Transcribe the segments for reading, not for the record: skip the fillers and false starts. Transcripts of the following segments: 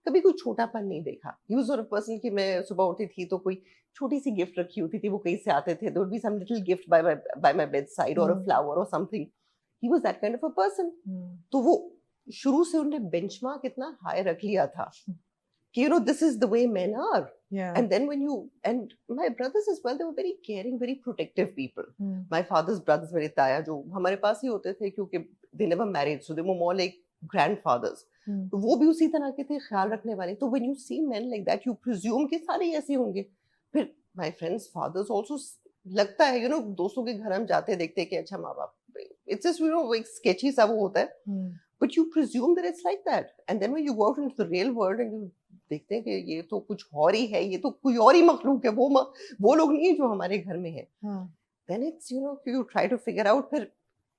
कभी कोई छोटापन नहीं देखा। ही वाज़ अ पर्सन कि मैं सुबह उठी थी तो कोई छोटी-सी गिफ्ट रखी होती थी, वो कहीं से आते थे, there would be some little gift by my bedside और अ हुँ, फ्लावर और something. He was that kind of a person. Hmm, तो वो शुरू से उन्होंने बेंचमार्क इतना हाई रख लिया था कि this is the way men are. या And then when you and my brothers as well, they were very caring, very protective people. Hmm, My father's brothers, मेरे ताया जो हमारे पास ही होते थे क्योंकि they never married, so they were more like grandfathers. हुँ, तो वो भी उसी तरह के थे, ख्याल रखने वाले। तो when you see men like that, you presume कि सारे ही ऐसे होंगे। फिर my friends' fathers also लगता है दोस्तों के घर हम जाते देखते हैं कि अच्छा माँ बाप, it's just एक sketchy सा वो होता है। हुँ, But you presume that it's like that. And then when you go out into the real world and you देखते हैं कि ये तो कुछ और ही है, ये तो कोई और ही मखलूक है, वो लोग नहीं है जो हमारे घर में है। हाँ, Then it's you try to figure out। फिर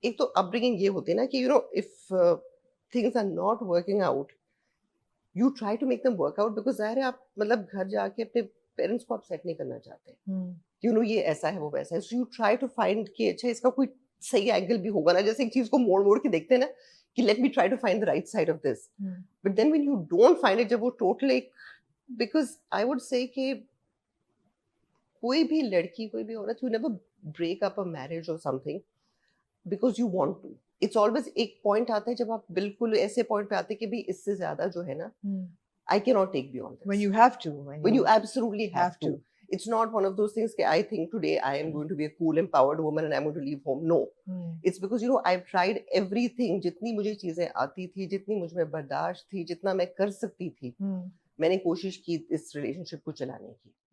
एक तो अपब्रिंगिंग ये होती है ना कि if things are not working out, you try to make them work out because ज़ाहिर है आप मतलब घर जाके अपने पेरेंट्स को अपसेट नहीं करना चाहते। हुँ, ये ऐसा है, वो वैसा है। So you try to find कि अच्छा इसका कोई सही एंगल भी होगा ना, जैसे एक चीज़ को मोड़-मोड़ के देखते हैं ना कि let me try to find the right side of this. हुँ, but then when you don't find it, जब वो टोटल एक बिकॉज़ आई वुड से कि कोई भी लड़की, कोई भी औरत, you never break up a marriage और something because you want to. It's always एक पॉइंट आता है जब आप बिल्कुल ऐसे पॉइंट पे आते हैं कि भई इससे ज़्यादा जो है ना, हुँ, I cannot take beyond when this. you have to, when When you you absolutely have have to. to. It's not one of those things that I think today I am going to be a cool, empowered woman and I'm going to leave home. No. Hmm, It's because, I've tried everything. जितनी मुझे चीज़ें आती थी, जितनी मुझ में बर्दाश्त थी, जितना मैं कर सकती थी, हुँ। मैंने कोशिश की इस रिलेशनशिप को चलाने की।